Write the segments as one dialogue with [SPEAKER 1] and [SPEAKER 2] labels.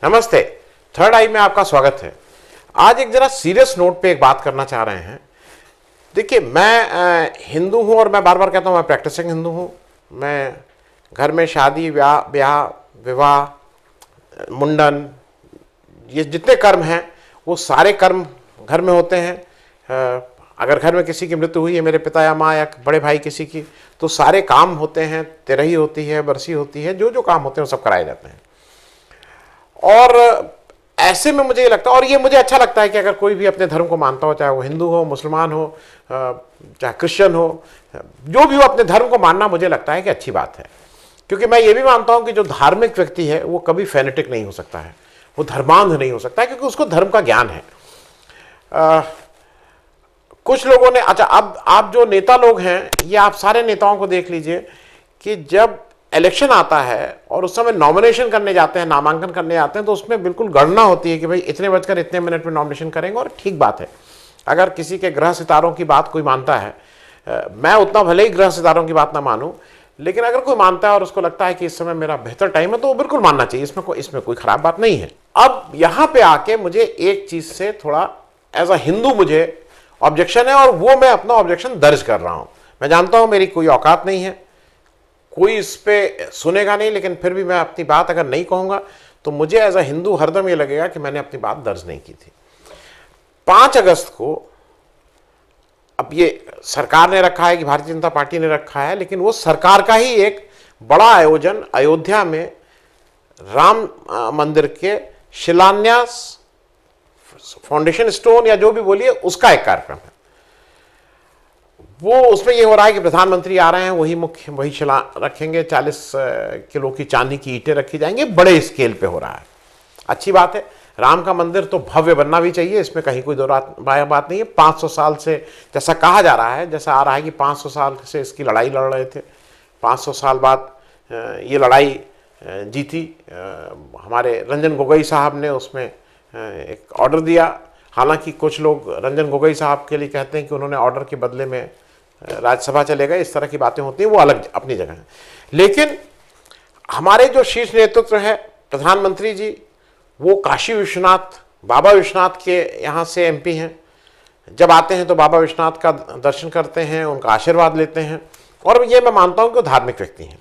[SPEAKER 1] नमस्ते। थर्ड आई में आपका स्वागत है। आज एक जरा सीरियस नोट पे एक बात करना चाह रहे हैं। देखिए, मैं हिंदू हूं और मैं बार बार कहता हूं मैं प्रैक्टिसिंग हिंदू हूं। मैं घर में शादी ब्याह विवाह मुंडन ये जितने कर्म हैं वो सारे कर्म घर में होते हैं। अगर घर में किसी की मृत्यु हुई है, मेरे पिता या माँ या बड़े भाई किसी की, तो सारे काम होते हैं, तिरही होती है, बरसी होती है, जो जो काम होते हैं वो सब कराए जाते हैं। और ऐसे में मुझे ये लगता है, और ये मुझे अच्छा लगता है कि अगर कोई भी अपने धर्म को मानता हो, चाहे वो हिंदू हो, मुसलमान हो, चाहे क्रिश्चियन हो, जो भी हो, अपने धर्म को मानना मुझे लगता है कि अच्छी बात है। क्योंकि मैं ये भी मानता हूं कि जो धार्मिक व्यक्ति है वो कभी फेनेटिक नहीं हो सकता है, वो धर्मांध नहीं हो सकता है, क्योंकि उसको धर्म का ज्ञान है। कुछ लोगों ने, अच्छा, अब आप जो नेता लोग हैं, ये आप सारे नेताओं को देख लीजिए कि जब इलेक्शन आता है और उस समय नॉमिनेशन करने जाते हैं, नामांकन करने जाते हैं, तो उसमें बिल्कुल गणना होती है कि भाई इतने बजकर इतने मिनट में नॉमिनेशन करेंगे। और ठीक बात है, अगर किसी के ग्रह सितारों की बात कोई मानता है, मैं उतना भले ही ग्रह सितारों की बात ना मानूं, लेकिन अगर कोई मानता है और उसको लगता है कि इस समय मेरा बेहतर टाइम है, तो वो बिल्कुल मानना चाहिए। इसमें कोई खराब बात नहीं है। अब यहां पर आके मुझे एक चीज से थोड़ा एज अ हिंदू मुझे ऑब्जेक्शन है, और वो मैं अपना ऑब्जेक्शन दर्ज कर रहा हूं। मैं जानता हूं मेरी कोई औकात नहीं है, कोई इस पे सुनेगा नहीं, लेकिन फिर भी मैं अपनी बात अगर नहीं कहूंगा तो मुझे एज अ हिंदू हरदम ये लगेगा कि मैंने अपनी बात दर्ज नहीं की थी। 5 अगस्त को, अब ये सरकार ने रखा है कि भारतीय जनता पार्टी ने रखा है, लेकिन वो सरकार का ही एक बड़ा आयोजन अयोध्या में राम मंदिर के शिलान्यास, फाउंडेशन स्टोन या जो भी बोलिए, उसका एक कार्यक्रम है। वो उसमें ये हो रहा है कि प्रधानमंत्री आ रहे हैं, वही शिला रखेंगे, 40 किलो की चांदी की ईंटें रखी जाएंगी, बड़े स्केल पे हो रहा है। अच्छी बात है, राम का मंदिर तो भव्य बनना भी चाहिए, इसमें कहीं कोई दो बात नहीं है। 500 साल से, जैसा कहा जा रहा है, जैसा आ रहा है कि 500 साल से इसकी लड़ाई लड़ रहे थे, 500 साल बाद ये लड़ाई जीती। हमारे रंजन गोगोई साहब ने उसमें एक ऑर्डर दिया। हालांकि कुछ लोग रंजन गोगोई साहब के लिए कहते हैं कि उन्होंने ऑर्डर के बदले में राज्यसभा चले गए, इस तरह की बातें होती हैं, वो अलग अपनी जगह है। लेकिन हमारे जो शीर्ष नेतृत्व है, प्रधानमंत्री जी, वो काशी विश्वनाथ, बाबा विश्वनाथ के यहाँ से एमपी हैं। जब आते हैं तो बाबा विश्वनाथ का दर्शन करते हैं, उनका आशीर्वाद लेते हैं, और ये मैं मानता हूँ कि धार्मिक व्यक्ति हैं।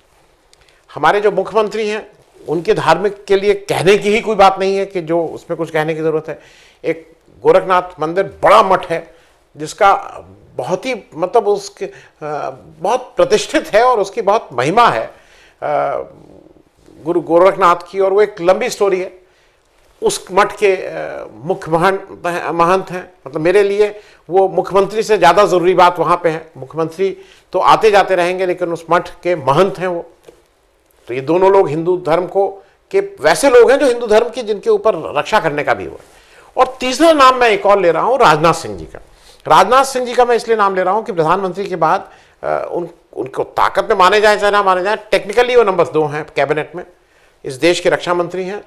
[SPEAKER 1] हमारे जो मुख्यमंत्री हैं, उनके धार्मिक के लिए कहने की ही कोई बात नहीं है कि जो उसमें कुछ कहने की जरूरत है। एक गोरखनाथ मंदिर बड़ा मठ है, जिसका बहुत ही, मतलब उसके बहुत प्रतिष्ठित है और उसकी बहुत महिमा है गुरु गोरखनाथ की, और वो एक लंबी स्टोरी है। उस मठ के मुख्य महंत हैं, मतलब मेरे लिए वो मुख्यमंत्री से ज़्यादा ज़रूरी बात वहाँ पे है। मुख्यमंत्री तो आते जाते रहेंगे, लेकिन उस मठ के महंत हैं वो। तो ये दोनों लोग हिंदू धर्म को के वैसे लोग हैं जो हिंदू धर्म की, जिनके ऊपर रक्षा करने का भी हुआ। और तीसरा नाम मैं एक और ले रहा हूँ, राजनाथ सिंह जी का। राजनाथ सिंह जी का मैं इसलिए नाम ले रहा हूँ कि प्रधानमंत्री के बाद उनको ताकत में माने जाए चाहे ना माने जाए, टेक्निकली वो नंबर 2 हैं कैबिनेट में, इस देश के रक्षा मंत्री हैं।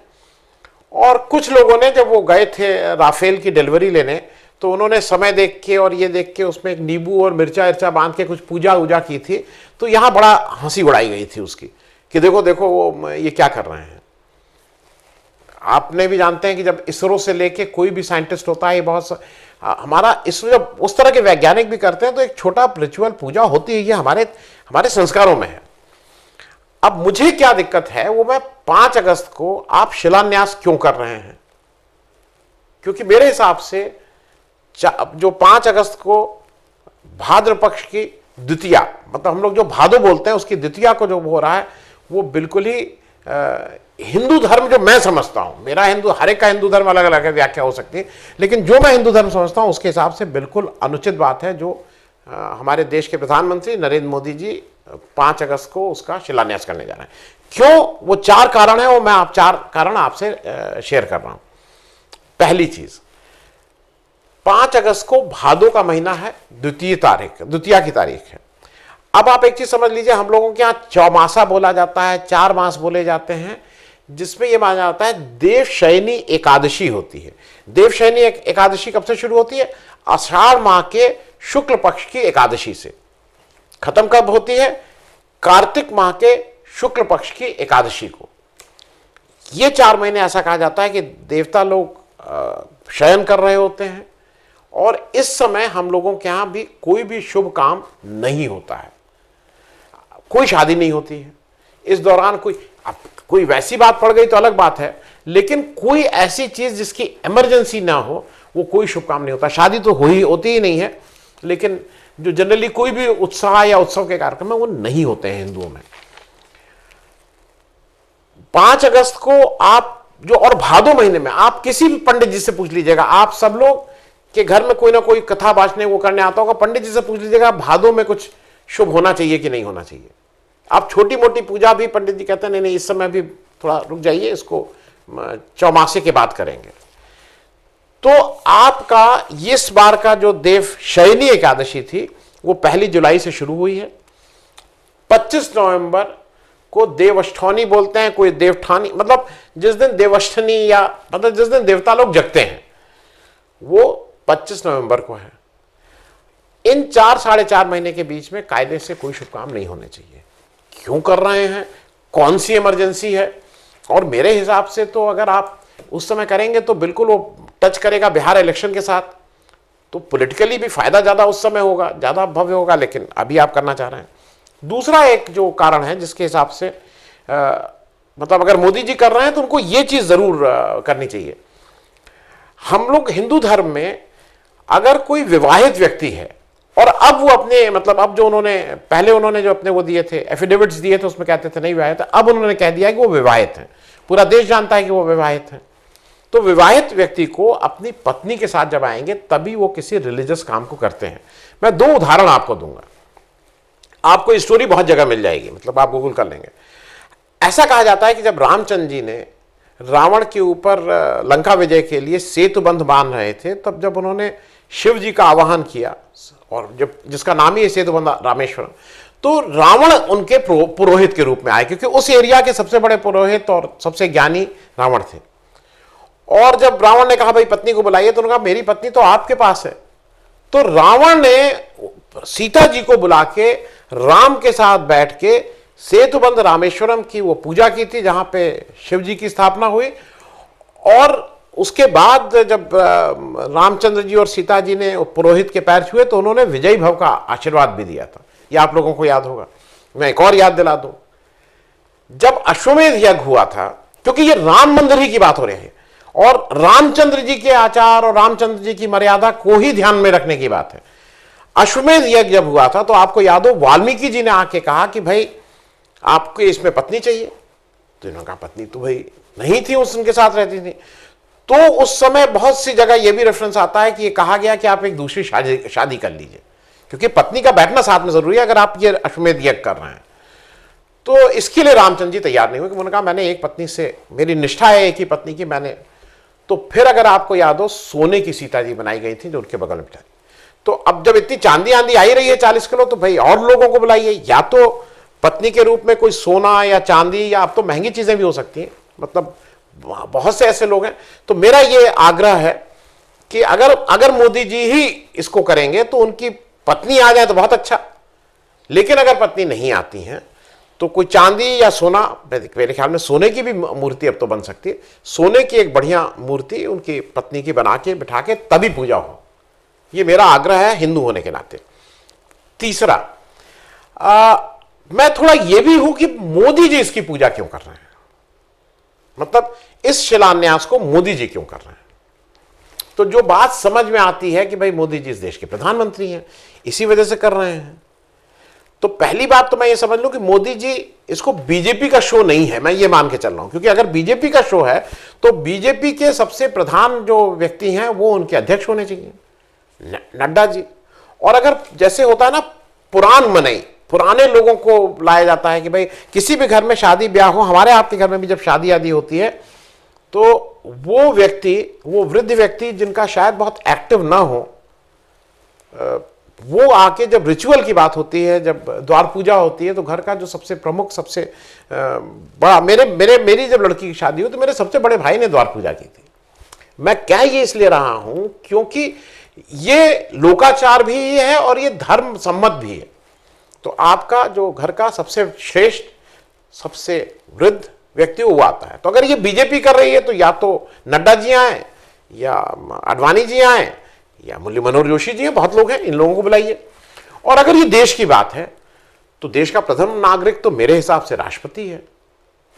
[SPEAKER 1] और कुछ लोगों ने, जब वो गए थे राफेल की डिलीवरी लेने, तो उन्होंने समय देख के और ये देख के उसमें एक नींबू और मिर्चा इर्चा बांध के कुछ पूजा वूजा की थी। तो यहाँ बड़ा हंसी उड़ाई गई थी उसकी कि देखो देखो वो ये क्या कर रहे हैं। आपने भी जानते हैं कि जब इसरो से लेके कोई भी साइंटिस्ट होता है, ये बहुत हमारा इसरो जब उस तरह के वैज्ञानिक भी करते हैं, तो एक छोटा रिचुअल पूजा होती है, ये हमारे संस्कारों में है। अब मुझे क्या दिक्कत है, वो मैं 5 अगस्त को आप शिलान्यास क्यों कर रहे हैं? क्योंकि मेरे हिसाब से जो 5 अगस्त को भाद्र पक्ष की द्वितीया, मतलब हम लोग जो भादो बोलते हैं, उसकी द्वितीया को जो हो रहा है, वो बिल्कुल ही हिंदू धर्म जो मैं समझता हूं, मेरा हर एक का हिंदू धर्म अलग अलग है, व्याख्या हो सकती है, लेकिन जो मैं हिंदू धर्म समझता हूं उसके हिसाब से बिल्कुल अनुचित बात है जो हमारे देश के प्रधानमंत्री नरेंद्र मोदी जी 5 अगस्त को उसका शिलान्यास करने जा रहे हैं। क्यों? वो 4 कारण है, वो मैं 4 कारण आपसे शेयर कर रहा हूं। पहली चीज, 5 अगस्त को भादो का महीना है, द्वितीया की तारीख है। अब आप एक चीज समझ लीजिए, हम लोगों के यहाँ चौमासा बोला जाता है, 4 मास बोले जाते हैं, जिसमें यह माना जाता है देवशयनी एकादशी होती है। देवशयनी एकादशी कब से शुरू होती है? आषाढ़ माह के शुक्ल पक्ष की एकादशी से। खत्म कब होती है? कार्तिक माह के शुक्ल पक्ष की एकादशी को। ये 4 महीने ऐसा कहा जाता है कि देवता लोग शयन कर रहे होते हैं और इस समय हम लोगों के यहां भी कोई भी शुभ काम नहीं होता है, कोई शादी नहीं होती है इस दौरान। कोई वैसी बात पड़ गई तो अलग बात है, लेकिन कोई ऐसी चीज जिसकी इमरजेंसी ना हो वो कोई शुभ काम नहीं होता। शादी तो होती ही नहीं है, लेकिन जो जनरली कोई भी उत्साह या उत्सव के कार्यक्रम है वो नहीं होते हैं हिंदुओं में। 5 अगस्त को आप जो, और भादो महीने में आप किसी भी पंडित जी से पूछ लीजिएगा, आप सब लोग के घर में कोई ना कोई कथा बांचने वो करने आता होगा, पंडित जी से पूछ लीजिएगा भादो में कुछ शुभ होना चाहिए कि नहीं होना चाहिए। आप छोटी मोटी पूजा भी पंडित जी कहते हैं नहीं इस समय भी थोड़ा रुक जाइए, इसको चौमासे के बाद करेंगे। तो आपका इस बार का जो देव शयनी एकादशी थी वो 1 जुलाई से शुरू हुई है। 25 नवंबर को देवष्ठानी बोलते हैं, कोई देवठानी, मतलब जिस दिन देवष्ठनी या मतलब जिस दिन देवता लोग जगते हैं वो 25 नवंबर को है। इन 4-4.5 महीने के बीच में कायदे से कोई शुभ काम नहीं होने चाहिए। क्यों कर रहे हैं, कौन सी इमरजेंसी है? और मेरे हिसाब से तो अगर आप उस समय करेंगे तो बिल्कुल वो टच करेगा बिहार इलेक्शन के साथ, तो पॉलिटिकली भी फायदा ज्यादा उस समय होगा, ज्यादा भव्य होगा, लेकिन अभी आप करना चाह रहे हैं। दूसरा एक जो कारण है जिसके हिसाब से मतलब अगर मोदी जी कर रहे हैं तो उनको ये चीज जरूर करनी चाहिए। हम लोग हिंदू धर्म में अगर कोई विवाहित व्यक्ति है और अब वो अपने मतलब अब जो उन्होंने पहले उन्होंने जो अपने वो दिए थे एफिडेविट्स दिए थे उसमें कहते थे नहीं विवाहित है, अब उन्होंने कह दिया कि वो विवाहित हैं, पूरा देश जानता है कि वो विवाहित हैं। तो विवाहित व्यक्ति को अपनी पत्नी के साथ जब आएंगे तभी वो किसी रिलीजियस काम को करते हैं। मैं 2 उदाहरण आपको दूंगा, आपको स्टोरी बहुत जगह मिल जाएगी, मतलब आप गूगल कर लेंगे। ऐसा कहा जाता है कि जब रामचंद्र जी ने रावण के ऊपर लंका विजय के लिए सेतु बंध बांध रहे थे, तब जब उन्होंने शिव जी का आवाहन किया और जब जिसका नाम ही है सेतु बंध रामेश्वरम, तो रावण उनके पुरोहित के रूप में आए, क्योंकि उस एरिया के सबसे बड़े पुरोहित और सबसे ज्ञानी रावण थे। और जब रावण ने कहा भाई पत्नी को बुलाइए, तो उन्होंने कहा मेरी पत्नी तो आपके पास है। तो रावण ने सीता जी को बुला के राम के साथ बैठ के सेतुबंध रामेश्वरम की वो पूजा की थी, जहां पे शिव जी की स्थापना हुई। और उसके बाद जब रामचंद्र जी और सीता जी ने पुरोहित के पैर छुए तो उन्होंने विजयी भव का आशीर्वाद भी दिया था, ये आप लोगों को याद होगा। मैं एक और याद दिला दूं, जब अश्वमेध यज्ञ हुआ था, क्योंकि ये राम मंदिर ही की बात हो रही है और रामचंद्र जी के आचार और रामचंद्र जी की मर्यादा को ही ध्यान में रखने की बात है। अश्वमेध यज्ञ जब हुआ था तो आपको याद हो वाल्मीकि जी ने आके कहा कि भाई आपको इसमें पत्नी चाहिए, तो इन्होंने कहा पत्नी तो भाई नहीं थी, उनके साथ रहती थी। तो उस समय बहुत सी जगह यह भी रेफरेंस आता है कि ये कहा गया कि आप एक दूसरी शादी कर लीजिए, क्योंकि पत्नी का बैठना साथ में जरूरी है अगर आप ये अश्वमेध यज्ञ कर रहे हैं। तो इसके लिए रामचंद्र जी तैयार नहीं हुए, कि उन्होंने कहा मैंने एक पत्नी से, मेरी निष्ठा है एक ही पत्नी की, मैंने। तो फिर अगर आपको याद हो सोने की सीता जी बनाई गई थी जो उनके बगल में बिठाई। तो अब जब इतनी चांदी आंधी आई रही है 40 किलो, तो भाई और लोगों को बुलाइए, या तो पत्नी के रूप में कोई सोना या चांदी, या अब तो महंगी चीजें भी हो सकती हैं, मतलब बहुत से ऐसे लोग हैं। तो मेरा ये आग्रह है कि अगर मोदी जी ही इसको करेंगे तो उनकी पत्नी आ जाए तो बहुत अच्छा, लेकिन अगर पत्नी नहीं आती हैं तो कोई चांदी या सोना, मेरे ख्याल में सोने की भी मूर्ति अब तो बन सकती है, सोने की एक बढ़िया मूर्ति उनकी पत्नी की बना के बिठा के तभी पूजा हो, ये मेरा आग्रह है हिंदू होने के नाते। तीसरा, मैं थोड़ा यह भी हूं कि मोदी जी इसकी पूजा क्यों कर रहे हैं, मतलब इस शिलान्यास को मोदी जी क्यों कर रहे हैं। तो जो बात समझ में आती है कि भाई मोदी जी इस देश के प्रधानमंत्री हैं, इसी वजह से कर रहे हैं। तो पहली बात तो मैं ये समझ लूं कि मोदी जी इसको बीजेपी का शो नहीं है, मैं ये मान के चल रहा हूं, क्योंकि अगर बीजेपी का शो है तो बीजेपी के सबसे प्रधान जो व्यक्ति हैं वो उनके अध्यक्ष होने चाहिए, नड्डा जी। और अगर जैसे होता है ना पुरान मनई, पुराने लोगों को लाया जाता है कि भाई किसी भी घर में शादी ब्याह हो, हमारे आपके घर में भी जब शादी आदि होती है तो वो व्यक्ति, वो वृद्ध व्यक्ति जिनका शायद बहुत एक्टिव ना हो, वो आके जब रिचुअल की बात होती है, जब द्वार पूजा होती है, तो घर का जो सबसे प्रमुख, सबसे बड़ा, मेरी जब लड़की की शादी हुई तो मेरे सबसे बड़े भाई ने द्वार पूजा की थी। मैं कह ये इसलिए रहा हूं क्योंकि ये लोकाचार भी है और ये धर्म सम्मत भी है। तो आपका जो घर का सबसे श्रेष्ठ, सबसे वृद्ध व्यक्ति वो आता है। तो अगर ये बीजेपी कर रही है तो या तो नड्डा जी आए या आडवाणी जी आए या मुरली मनोहर जोशी जी हैं, बहुत लोग हैं, इन लोगों को बुलाइए। और अगर ये देश की बात है तो देश का प्रथम नागरिक तो मेरे हिसाब से राष्ट्रपति है,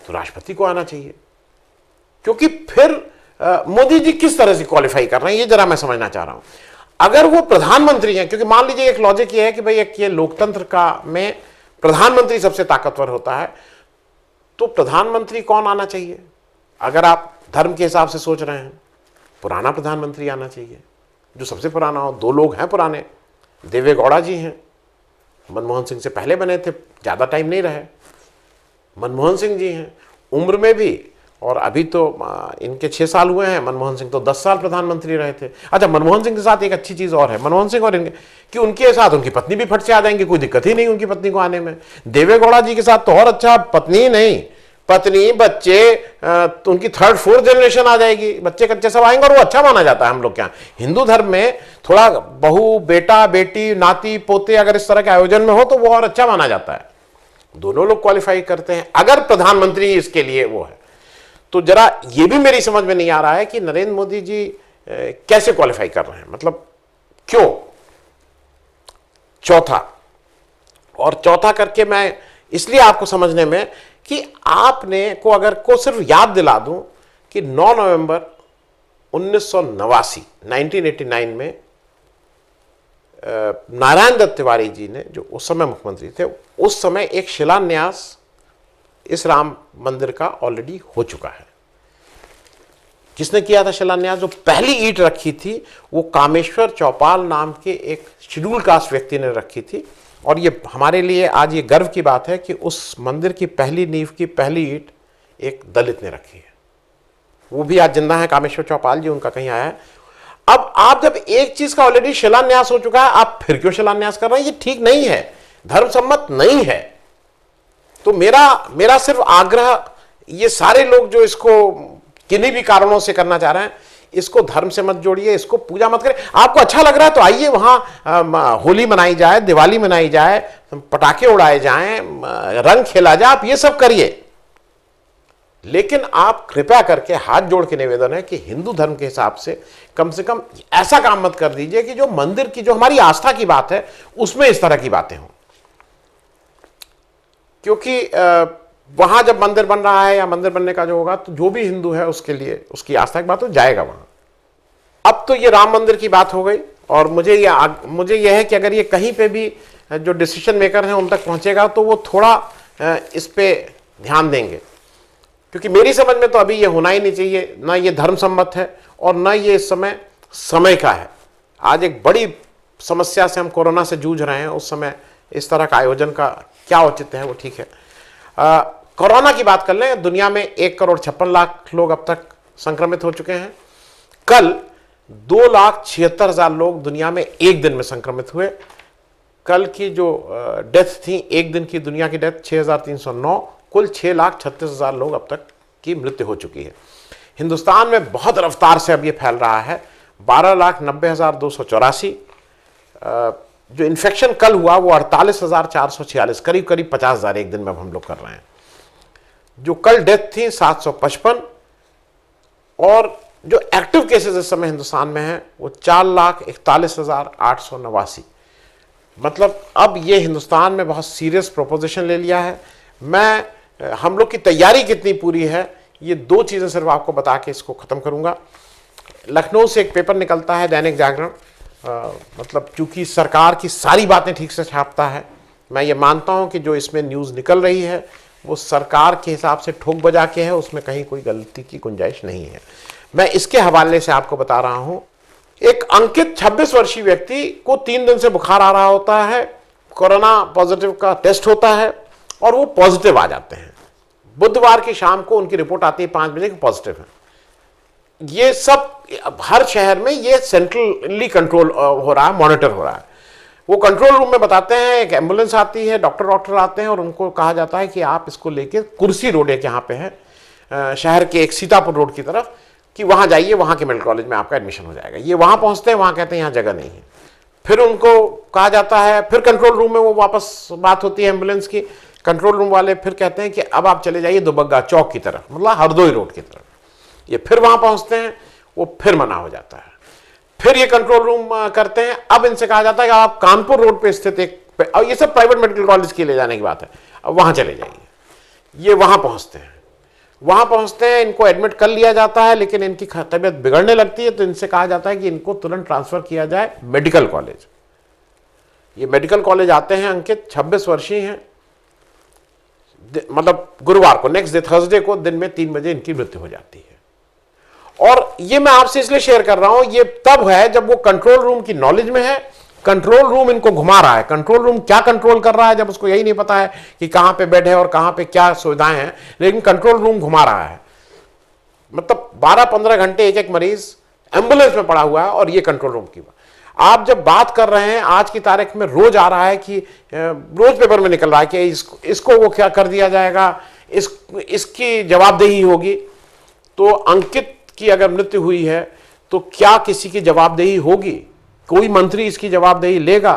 [SPEAKER 1] तो राष्ट्रपति को आना चाहिए। क्योंकि फिर मोदी जी किस तरह से क्वालिफाई कर रहे हैं ये जरा मैं समझना चाह रहा हूं। अगर वो प्रधानमंत्री हैं, क्योंकि मान लीजिए एक लॉजिक ये है कि भाई एक ये लोकतंत्र का में प्रधानमंत्री सबसे ताकतवर होता है, तो प्रधानमंत्री कौन आना चाहिए? अगर आप धर्म के हिसाब से सोच रहे हैं, पुराना प्रधानमंत्री आना चाहिए, जो सबसे पुराना हो। दो लोग हैं पुराने, देवे गौड़ा जी हैं, मनमोहन सिंह से पहले बने थे, ज़्यादा टाइम नहीं रहे। मनमोहन सिंह जी हैं उम्र में भी, और अभी तो इनके 6 साल हुए हैं, मनमोहन सिंह तो 10 साल प्रधानमंत्री रहे थे। अच्छा, मनमोहन सिंह के साथ एक अच्छी चीज़ और है, मनमोहन सिंह और इनके, कि उनके साथ उनकी पत्नी भी फट से आ जाएंगी, कोई दिक्कत ही नहीं उनकी पत्नी को आने में। देवे गौड़ा जी के साथ तो और अच्छा, पत्नी ही नहीं, पत्नी बच्चे, तो उनकी 3rd 4th जनरेशन आ जाएगी, बच्चे कच्चे सब आएंगे, और वो अच्छा माना जाता है हम लोग के यहाँ। हिंदू धर्म में थोड़ा बहू बेटा बेटी नाती पोते अगर इस तरह के आयोजन में हो तो वो और अच्छा माना जाता है। दोनों लोग क्वालिफाई करते हैं। अगर प्रधानमंत्री इसके लिए वो है तो जरा ये भी मेरी समझ में नहीं आ रहा है कि नरेंद्र मोदी जी कैसे क्वालिफाई कर रहे हैं, मतलब क्यों। चौथा करके मैं इसलिए आपको समझने में कि आपने को अगर को सिर्फ याद दिला दूं कि 9 नवंबर 1989 में नारायण दत्त तिवारी जी ने, जो उस समय मुख्यमंत्री थे, उस समय एक शिलान्यास इस राम मंदिर का ऑलरेडी हो चुका है। किसने किया था शिलान्यास? जो पहली ईंट रखी थी वो कामेश्वर चौपाल नाम के एक शेड्यूल कास्ट व्यक्ति ने रखी थी। और ये हमारे लिए आज ये गर्व की बात है कि उस मंदिर की पहली नींव की पहली ईंट एक दलित ने रखी है। वो भी आज जिंदा है, कामेश्वर चौपाल जी, उनका कहीं आया है। अब आप जब एक चीज का ऑलरेडी शिलान्यास हो चुका है, आप फिर क्यों शिलान्यास कर रहे हैं? ये ठीक नहीं है, धर्मसम्मत नहीं है। तो मेरा सिर्फ आग्रह, ये सारे लोग जो इसको किन्हीं भी कारणों से करना चाह रहे हैं, इसको धर्म से मत जोड़िए, इसको पूजा मत करें। आपको अच्छा लग रहा है तो आइए, वहां होली मनाई जाए, दिवाली मनाई जाए, पटाखे उड़ाए जाएं, रंग खेला जाए, आप ये सब करिए। लेकिन आप कृपया करके हाथ जोड़ के निवेदन है कि हिंदू धर्म के हिसाब से कम ऐसा काम मत कर दीजिए कि जो मंदिर की, जो हमारी आस्था की बात है, उसमें इस तरह की बातें हों। क्योंकि वहां जब मंदिर बन रहा है या मंदिर बनने का जो होगा, तो जो भी हिंदू है उसके लिए उसकी आस्था की बात हो जाएगा वहां। अब तो ये राम मंदिर की बात हो गई, और मुझे यह है कि अगर ये कहीं पे भी जो डिसीजन मेकर हैं उन तक पहुंचेगा तो वो थोड़ा इस पे ध्यान देंगे। क्योंकि मेरी समझ में तो अभी ये होना ही नहीं चाहिए, ना ये धर्म सम्मत है और ना ये इस समय का है। आज एक बड़ी समस्या से हम कोरोना से जूझ रहे हैं, उस समय इस तरह का आयोजन का क्या औचित्य है वो ठीक है। कोरोना की बात कर लें, दुनिया में 1,56,00,000 लोग अब तक संक्रमित हो चुके हैं। कल 2,76,000 लोग दुनिया में एक दिन में संक्रमित हुए। कल की जो डेथ थी, एक दिन की दुनिया की डेथ 6,309, कुल 6,36,000 लोग अब तक की मृत्यु हो चुकी है। हिंदुस्तान में बहुत रफ्तार से अब ये फैल रहा है। 12,90,284 जो इन्फेक्शन कल हुआ वो 48,446, करीब 50,000 एक दिन में हम लोग कर रहे हैं। जो कल डेथ थी 755, और जो एक्टिव केसेस इस समय हिंदुस्तान में हैं वो 4,41,889। मतलब अब ये हिंदुस्तान में बहुत सीरियस प्रोपोजिशन ले लिया है। हम लोग की तैयारी कितनी पूरी है, ये 2 चीज़ें सिर्फ आपको बता के इसको ख़त्म करूँगा। लखनऊ से एक पेपर निकलता है, दैनिक जागरण, मतलब चूंकि सरकार की सारी बातें ठीक से छापता है, मैं ये मानता हूँ कि जो इसमें न्यूज़ निकल रही है वो सरकार के हिसाब से ठोक बजा के है, उसमें कहीं कोई गलती की गुंजाइश नहीं है। मैं इसके हवाले से आपको बता रहा हूँ, एक अंकित 26 वर्षीय व्यक्ति को 3 दिन से बुखार आ रहा होता है, कोरोना पॉजिटिव का टेस्ट होता है और वो पॉजिटिव आ जाते हैं। बुधवार की शाम को उनकी रिपोर्ट आती है 5 बजे कि पॉजिटिव है। ये सब हर शहर में ये सेंट्रली कंट्रोल हो रहा है, मॉनिटर हो रहा है। वो कंट्रोल रूम में बताते हैं, एक एम्बुलेंस आती है, डॉक्टर आते हैं और उनको कहा जाता है कि आप इसको लेके कुर्सी रोड एक यहाँ पे है, शहर के एक सीतापुर रोड की तरफ, कि वहाँ जाइए, वहाँ के मेडिकल कॉलेज में आपका एडमिशन हो जाएगा। ये वहाँ पहुँचते हैं, वहाँ कहते हैं यहाँ जगह नहीं है। फिर उनको कहा जाता है, फिर कंट्रोल रूम में वो वापस बात होती है एम्बुलेंस की, कंट्रोल रूम वाले फिर कहते हैं कि अब आप चले जाइए दुबग्गा चौक की तरफ, मतलब हरदोई रोड की तरफ। ये फिर वहां पहुंचते हैं, वो फिर मना हो जाता है। फिर ये कंट्रोल रूम करते हैं, अब इनसे कहा जाता है कि आप कानपुर रोड पे स्थित एक, और ये सब प्राइवेट मेडिकल कॉलेज के ले जाने की बात है, अब वहां चले जाइए। ये वहां पहुंचते हैं, इनको एडमिट कर लिया जाता है, लेकिन इनकी तबीयत बिगड़ने लगती है, तो इनसे कहा जाता है कि इनको तुरंत ट्रांसफर किया जाए मेडिकल कॉलेज। ये मेडिकल कॉलेज आते हैं, अंकित 26 वर्षीय हैं, मतलब गुरुवार को, नेक्स्ट डे थर्सडे को दिन में 3 बजे इनकी मृत्यु हो जाती है। और ये मैं आपसे इसलिए शेयर कर रहा हूं, ये तब है जब वो कंट्रोल रूम की नॉलेज में है, कंट्रोल रूम इनको घुमा रहा है। कंट्रोल रूम क्या कंट्रोल कर रहा है, जब उसको यही नहीं पता है कि कहां पे बेड है और कहां पे क्या सुविधाएं हैं, लेकिन कंट्रोल रूम घुमा रहा है। मतलब 12-15 घंटे एक एक मरीज एम्बुलेंस में पड़ा हुआ है, और ये कंट्रोल रूम की। आप जब बात कर रहे हैं, आज की तारीख में रोज आ रहा है कि रोज पेपर में निकल रहा है कि इसको वो क्या कर दिया जाएगा, इसकी जवाबदेही होगी। तो अंकित की अगर मृत्यु हुई है तो क्या किसी की जवाबदेही होगी? कोई मंत्री इसकी जवाबदेही लेगा?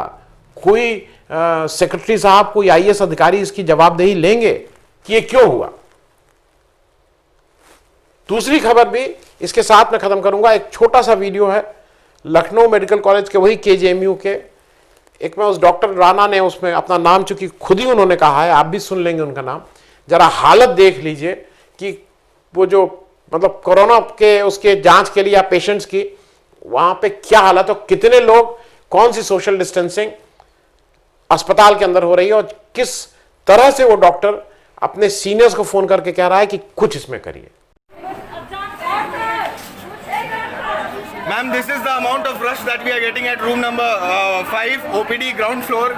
[SPEAKER 1] कोई सेक्रेटरी साहब, कोई आईएएस अधिकारी इसकी जवाबदेही लेंगे कि ये क्यों हुआ? दूसरी खबर भी इसके साथ में खत्म करूंगा। एक छोटा सा वीडियो है लखनऊ मेडिकल कॉलेज के, वही केजीएमयू के, एक में उस डॉक्टर राणा ने उसमें अपना नाम, चूंकि खुद ही उन्होंने कहा है, आप भी सुन लेंगे उनका नाम। जरा हालत देख लीजिए कि वो जो मतलब कोरोना के उसके जांच के लिए या पेशेंट्स की वहां पे क्या हालत है, कितने लोग, कौन सी सोशल डिस्टेंसिंग अस्पताल के अंदर हो रही है, और किस तरह से वो डॉक्टर अपने सीनियर्स को फोन करके कह रहा है कि कुछ इसमें करिए।
[SPEAKER 2] Ma'am, this is the amount of rush that we are getting at room number 5, OPD ground floor.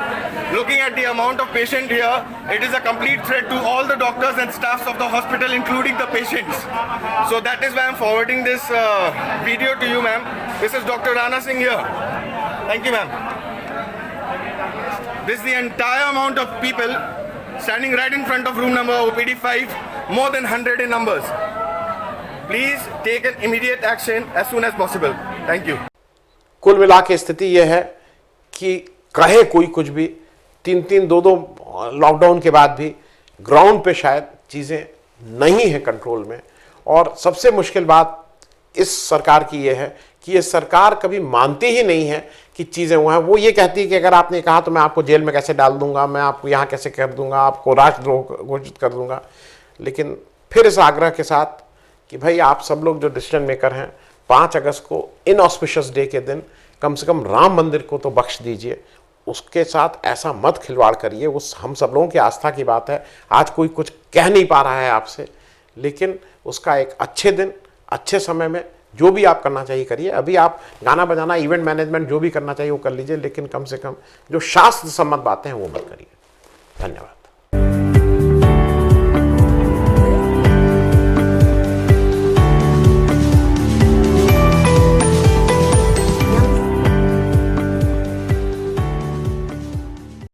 [SPEAKER 2] Looking at the amount of patient here, it is a complete threat to all the doctors and staffs of the hospital, including the patients. So that is why I'm forwarding this video to you, ma'am. This is Dr. Rana Singh here. Thank you, ma'am. This is the entire amount of people standing right in front of room number OPD 5, more than 100 in numbers. Please take an immediate action as soon as possible. Thank you.
[SPEAKER 1] कुल मिला के स्थिति यह है कि कहे कोई कुछ भी, 3-3, 2-2 लॉकडाउन के बाद भी ग्राउंड पे शायद चीज़ें नहीं है कंट्रोल में। और सबसे मुश्किल बात इस सरकार की यह है कि ये सरकार कभी मानती ही नहीं है कि चीज़ें वो हैं। वो ये कहती है कि अगर आपने कहा तो मैं आपको जेल में कैसे डाल दूंगा, मैं आपको यहाँ कैसे कर दूंगा, आपको राष्ट्रद्रोह घोषित कर दूंगा। लेकिन फिर इस आग्रह के साथ कि भाई आप सब लोग जो डिसीजन मेकर हैं, 5 अगस्त को इनऑस्पिशियस डे के दिन कम से कम राम मंदिर को तो बख्श दीजिए, उसके साथ ऐसा मत खिलवाड़ करिए। उस हम सब लोगों की आस्था की बात है। आज कोई कुछ कह नहीं पा रहा है आपसे, लेकिन उसका एक अच्छे दिन, अच्छे समय में जो भी आप करना चाहिए करिए। अभी आप गाना बजाना, इवेंट मैनेजमेंट जो भी करना चाहिए वो कर लीजिए, लेकिन कम से कम जो शास्त्र सम्मत बातें हैं वो मत करिए। धन्यवाद।